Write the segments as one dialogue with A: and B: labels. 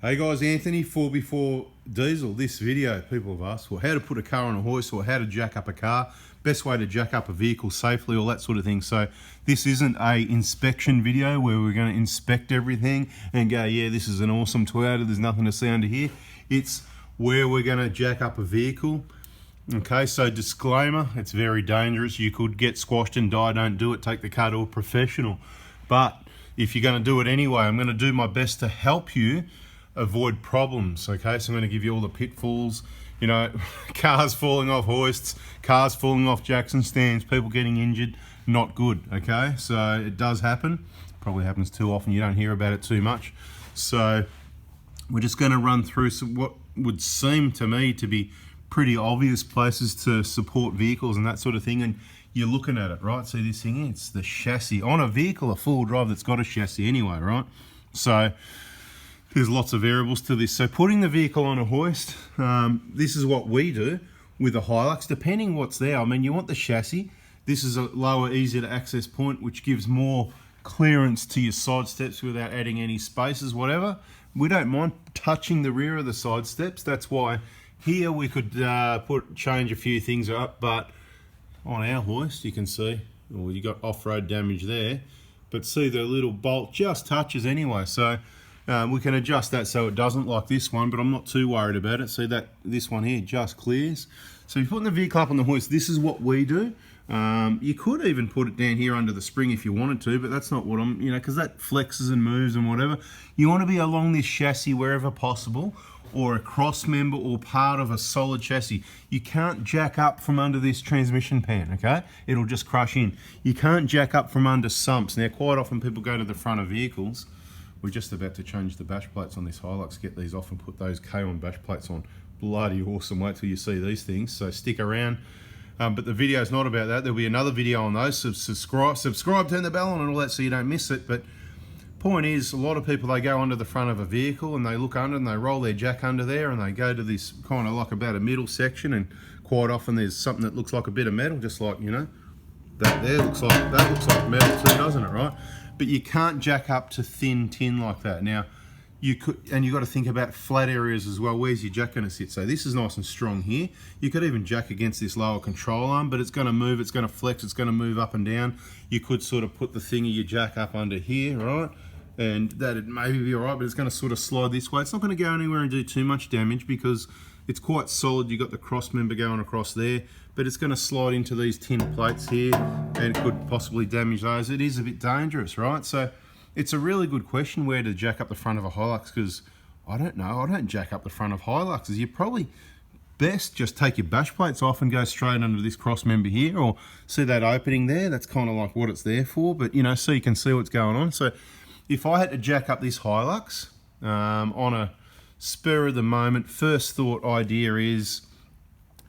A: Hey guys, Anthony, 4x4 Diesel. This video, people have asked for how to put a car on a hoist or how to jack up a car, best way to jack up a vehicle safely, all that sort of thing. So this isn't a inspection video where we're going to inspect everything and go, yeah, this is an awesome Toyota, there's nothing to see under here. It's where we're going to jack up a vehicle. Okay, so disclaimer, it's very dangerous. You could get squashed and die. Don't do it. Take the car to a professional. But if you're going to do it anyway, I'm going to do my best to help you avoid problems. Okay, so I'm going to give you all the pitfalls, you know, cars falling off hoists, cars falling off jacks and stands, people getting injured. Not good. Okay, so it does happen. Probably happens too often. You don't hear about it too much. So we're just going to run through some what would seem to me to be pretty obvious places to support vehicles and that sort of thing. And you're looking at it, right? See this thing here? It's the chassis on a vehicle, a full drive that's got a chassis anyway, right? So there's lots of variables to this. So putting the vehicle on a hoist, this is what we do with a Hilux, depending what's there. I mean, you want the chassis. This is a lower, easier to access point, which gives more clearance to your side steps without adding any spaces, whatever. We don't mind touching the rear of the side steps. That's why here we could change a few things up, but on our hoist, you can see, well, you got off-road damage there, but see the little bolt just touches anyway. So we can adjust that so it doesn't like this one, but I'm not too worried about it. See that this one here just clears. So you're putting the vehicle up on the hoist. This is what we do. You could even put it down here under the spring if you wanted to, but that's not what I'm, you know, because that flexes and moves and whatever. You want to be along this chassis wherever possible, or a cross member or part of a solid chassis. You can't jack up from under this transmission pan, okay? It'll just crush in. You can't jack up from under sumps. Now, quite often people go to the front of vehicles. We're just about to change the bash plates on this Hilux, get these off and put those K1 bash plates on. Bloody awesome, wait till you see these things, so stick around. But the video's not about that. There'll be another video on those, so subscribe, turn the bell on and all that so you don't miss it. But point is, a lot of people, they go under the front of a vehicle and they look under and they roll their jack under there and they go to this kind of like about a middle section, and quite often there's something that looks like a bit of metal, just like, you know, that there looks like metal too, doesn't it, right? But you can't jack up to thin tin like that. Now, you could, and you've got to think about flat areas as well. Where's your jack going to sit? So this is nice and strong here. You could even jack against this lower control arm, but it's going to move, it's going to flex, it's going to move up and down. You could sort of put the thing of your jack up under here, right? And that'd maybe be all right, but it's going to sort of slide this way. It's not going to go anywhere and do too much damage because it's quite solid. You've got the cross member going across there, but it's going to slide into these tin plates here and could possibly damage those. It is a bit dangerous, right? So it's a really good question where to jack up the front of a Hilux, because I don't know, I don't jack up the front of Hiluxes. You probably best just take your bash plates off and go straight under this cross member here, or see that opening there? That's kind of like what it's there for, but you know, so you can see what's going on. So if I had to jack up this Hilux on a spur of the moment, first thought idea is,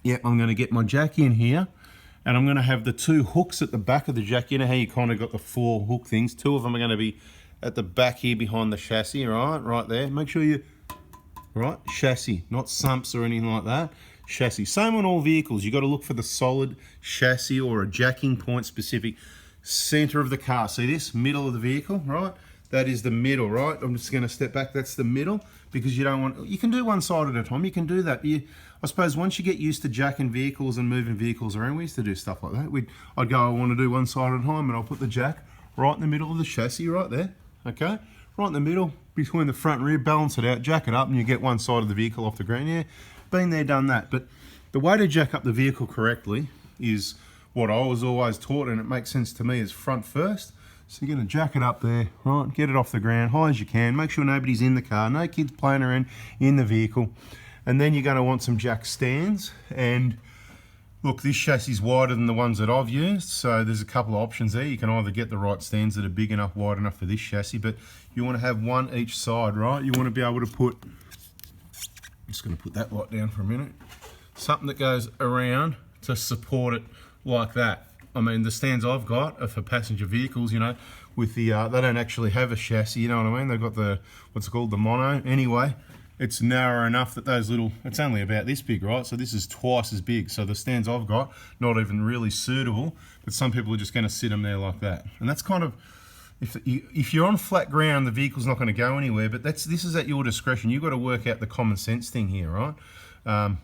A: yeah, I'm going to get my jack in here and I'm going to have the two hooks at the back of the jack. You know how you kind of got the four hook things? Two of them are going to be at the back here behind the chassis, right there. Make sure you, right, chassis, not sumps or anything like that. Chassis. Same on all vehicles. You got to look for the solid chassis or a jacking point specific center of the car. See this? Middle of the vehicle, right? That is the middle, right? I'm just going to step back. That's the middle, because you don't want, you can do one side at a time. You can do that. I suppose once you get used to jacking vehicles and moving vehicles around, we used to do stuff like that. I'd go, I want to do one side at a time, and I'll put the jack right in the middle of the chassis, right there, okay? Right in the middle, between the front and rear, balance it out, jack it up, and you get one side of the vehicle off the ground. Yeah, been there, done that. But the way to jack up the vehicle correctly is what I was always taught, and it makes sense to me, is front first. So you're going to jack it up there, right? Get it off the ground, high as you can. Make sure nobody's in the car, no kids playing around in the vehicle. And then you're going to want some jack stands. And look, this chassis is wider than the ones that I've used, so there's a couple of options there. You can either get the right stands that are big enough, wide enough for this chassis, but you want to have one each side, right? You want to be able to put, I'm just going to put that light down for a minute, something that goes around to support it like that. I mean, the stands I've got are for passenger vehicles, you know, with the, they don't actually have a chassis, you know what I mean? They've got the, what's it called, the mono. Anyway, it's narrow enough that those little, it's only about this big, right? So this is twice as big. So the stands I've got, not even really suitable, but some people are just going to sit them there like that. And that's kind of, if you're on flat ground, the vehicle's not going to go anywhere, but this is at your discretion. You've got to work out the common sense thing here, right?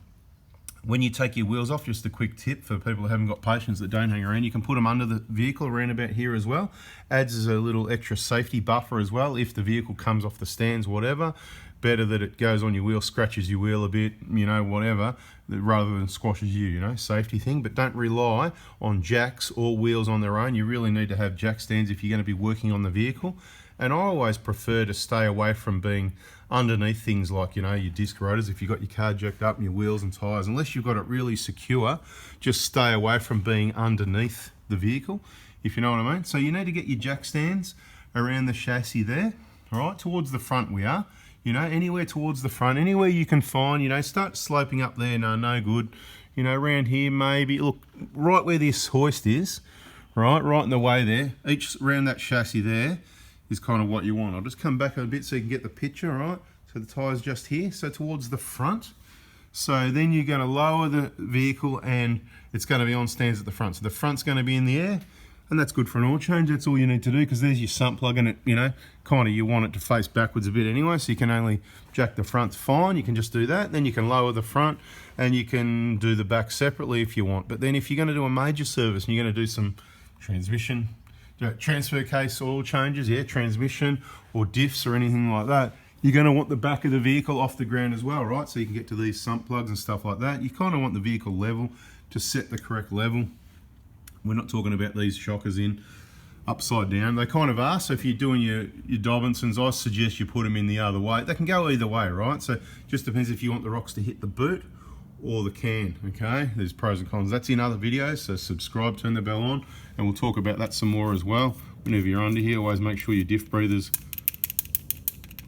A: When you take your wheels off, just a quick tip for people who haven't got patience that don't hang around, you can put them under the vehicle around about here as well. Adds as a little extra safety buffer as well if the vehicle comes off the stands, whatever. Better that it goes on your wheel, scratches your wheel a bit, you know, whatever, rather than squashes you, you know, safety thing. But don't rely on jacks or wheels on their own. You really need to have jack stands if you're going to be working on the vehicle. And I always prefer to stay away from being underneath things like, you know, your disc rotors. If you've got your car jacked up and your wheels and tyres, unless you've got it really secure, just stay away from being underneath the vehicle, if you know what I mean. So you need to get your jack stands around the chassis there, all right, towards the front we are. You know, anywhere towards the front, anywhere you can find, you know, start sloping up there, no good. You know, around here maybe, look, right where this hoist is, right in the way there, each around that chassis there is kind of what you want. I'll just come back a bit so you can get the picture, right? So the tyre's just here, so towards the front. So then you're going to lower the vehicle and it's going to be on stands at the front. So the front's going to be in the air. And that's good for an oil change. That's all you need to do, because there's your sump plug and it, you know, kind of you want it to face backwards a bit anyway, so you can only jack the front fine. You can just do that. Then you can lower the front and you can do the back separately if you want. But then if you're going to do a major service and you're going to do some transmission, transfer case oil changes, yeah, transmission or diffs or anything like that, you're going to want the back of the vehicle off the ground as well, right? So you can get to these sump plugs and stuff like that. You kind of want the vehicle level to set the correct level. We're not talking about these shockers in upside down. They kind of are, so if you're doing your Dobinsons, I suggest you put them in the other way. They can go either way, right? So just depends if you want the rocks to hit the boot or the can, okay? There's pros and cons. That's in other videos, so subscribe, turn the bell on, and we'll talk about that some more as well. Whenever you're under here, always make sure your diff breather's,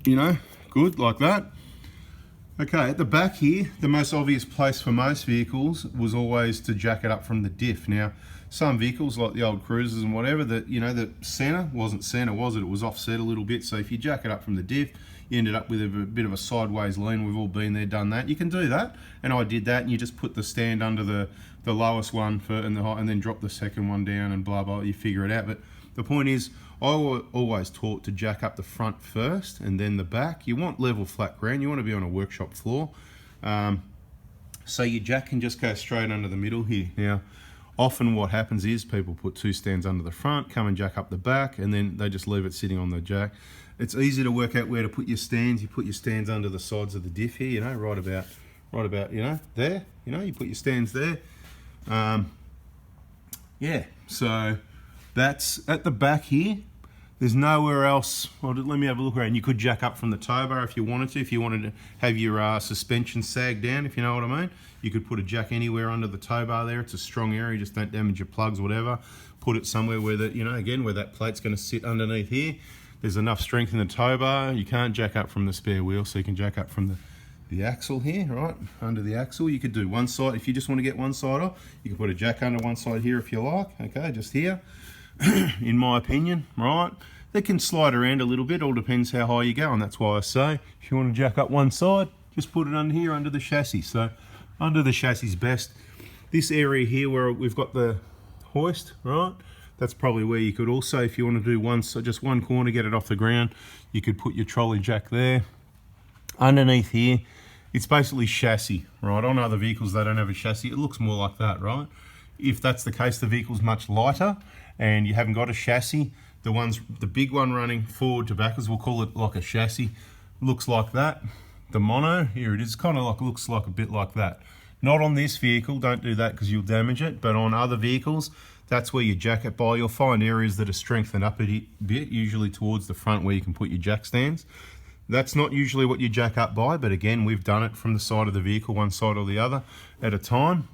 A: you know, good, like that. Okay, at the back here, the most obvious place for most vehicles was always to jack it up from the diff. Now, some vehicles like the old Cruisers and whatever, that, you know, the center wasn't center, was it? It was offset a little bit. So if you jack it up from the diff, you ended up with a bit of a sideways lean. We've all been there, done that. You can do that, and I did that. And you just put the stand under the lowest one and then drop the second one down and blah blah. You figure it out. But the point is, I always taught to jack up the front first and then the back. You want level flat ground. You want to be on a workshop floor. So your jack can just go straight under the middle here. Now, often what happens is people put two stands under the front, come and jack up the back, and then they just leave it sitting on the jack. It's easy to work out where to put your stands. You put your stands under the sides of the diff here, you know, right about, you know, there. You know, you put your stands there. Yeah, so that's at the back here. There's nowhere else. Well, let me have a look around. You could jack up from the tow bar if you wanted to. If you wanted to have your suspension sag down, if you know what I mean. You could put a jack anywhere under the tow bar there. It's a strong area. Just don't damage your plugs, whatever. Put it somewhere where that, you know, again, where that plate's going to sit underneath here. There's enough strength in the tow bar. You can't jack up from the spare wheel, so you can jack up from the axle here, right? Under the axle. You could do one side. If you just want to get one side off, you can put a jack under one side here if you like. Okay, just here. In my opinion, right? They can slide around a little bit, all depends how high you go, and that's why I say if you want to jack up one side, just put it under here under the chassis. So under the chassis is best. This area here where we've got the hoist, right? That's probably where you could also, if you want to do just one corner, get it off the ground, you could put your trolley jack there. Underneath here, it's basically chassis, right? On other vehicles, they don't have a chassis. It looks more like that, right? If that's the case, the vehicle's much lighter and you haven't got a chassis, the big one running forward to backwards, we'll call it like a chassis, looks like that. The mono, here it is, kind of like, looks like a bit like that. Not on this vehicle, don't do that because you'll damage it, but on other vehicles, that's where you jack it by. You'll find areas that are strengthened up a bit, usually towards the front where you can put your jack stands. That's not usually what you jack up by, but again, we've done it from the side of the vehicle, one side or the other at a time.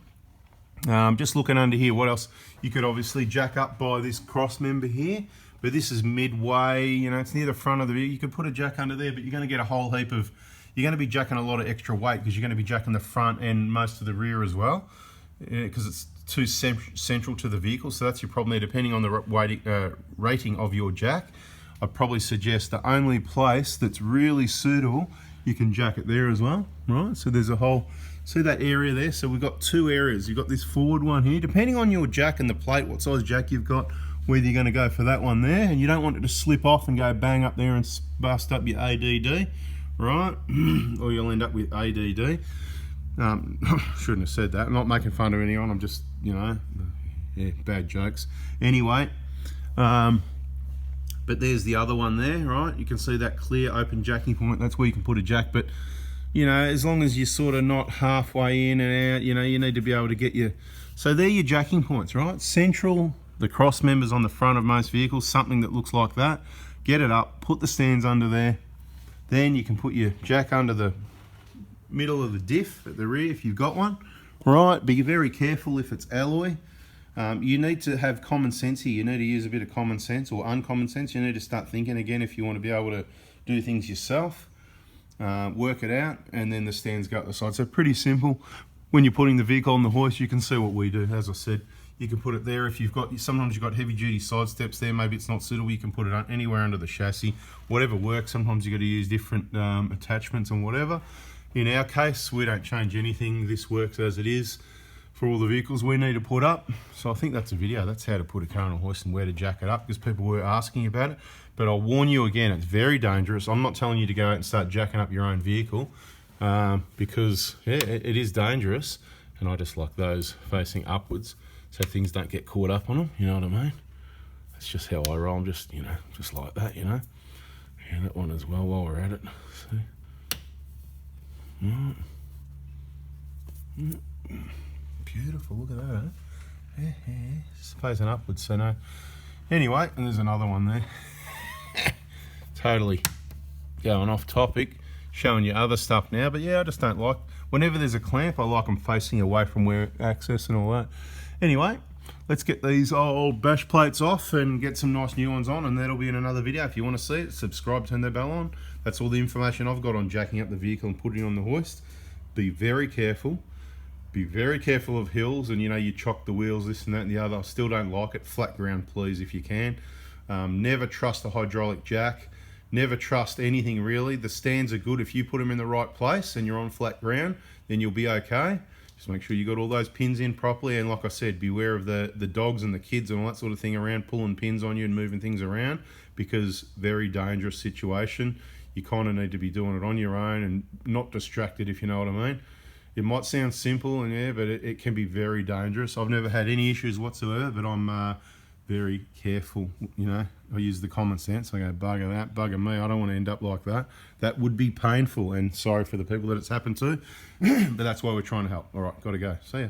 A: Just looking under here, what else? You could obviously jack up by this cross member here, but this is midway, you know, it's near the front of the vehicle. You could put a jack under there, but you're going to get a whole heap of, you're going to be jacking a lot of extra weight because you're going to be jacking the front and most of the rear as well, because it's too central to the vehicle. So that's your problem there, depending on the rating of your jack. I'd probably suggest the only place that's really suitable, you can jack it there as well, right? So there's a whole, see that area there? So we've got two areas. You've got this forward one here, depending on your jack and the plate, what size jack you've got, whether you're going to go for that one there, and you don't want it to slip off and go bang up there and bust up your ADD, right? Or you'll end up with ADD. Shouldn't have said that. I'm not making fun of anyone. I'm just, you know, yeah, bad jokes. Anyway, but there's the other one there, right? You can see that clear open jacking point. That's where you can put a jack. But, you know, as long as you're sort of not halfway in and out, you know, you need to be able to get your... So they're your jacking points, right? Central, the cross members on the front of most vehicles, something that looks like that. Get it up, put the stands under there. Then you can put your jack under the middle of the diff at the rear if you've got one. Right, be very careful if it's alloy. You need to have common sense here. You need to use a bit of common sense or uncommon sense. You need to start thinking again if you want to be able to do things yourself. Work it out, and then the stands go up the side. So pretty simple. When you're putting the vehicle on the hoist, you can see what we do. As I said, you can put it there. If you've got, sometimes you've got heavy duty side steps there, maybe it's not suitable, you can put it anywhere under the chassis, whatever works. Sometimes you've got to use different attachments and whatever. In our case, we don't change anything. This works as it is for all the vehicles we need to put up. So I think that's a video. That's how to put a car on a hoist and where to jack it up, because people were asking about it. But I'll warn you again, it's very dangerous. I'm not telling you to go out and start jacking up your own vehicle, because yeah, it is dangerous. And I just like those facing upwards so things don't get caught up on them, you know what I mean? That's just how I roll. I'm just, you know, just like that, you know. Yeah, that one as well while we're at it. See? Beautiful, look at that, eh? Just facing upwards, so no. Anyway, and there's another one there. Totally going off topic, showing you other stuff now, but yeah, I just don't like, whenever there's a clamp, I like them facing away from where access and all that. Anyway, let's get these old bash plates off and get some nice new ones on, and that'll be in another video. If you want to see it, subscribe, turn the bell on. That's all the information I've got on jacking up the vehicle and putting it on the hoist. Be very careful. Be very careful of hills, and you know, you chock the wheels, this and that and the other. I still don't like it. Flat ground, please, if you can. Never trust a hydraulic jack. Never trust anything really. The stands are good if you put them in the right place and you're on flat ground, then you'll be okay. Just make sure you got all those pins in properly, and like I said, beware of the dogs and the kids and all that sort of thing around, pulling pins on you and moving things around, because very dangerous situation. You kind of need to be doing it on your own and not distracted, if you know what I mean. It might sound simple, and yeah, but it can be very dangerous. I've never had any issues whatsoever, but I'm very careful, you know. I use the common sense. I go, bugger that, bugger me. I don't want to end up like that. That would be painful, and sorry for the people that it's happened to, but that's why we're trying to help. All right, got to go. See ya.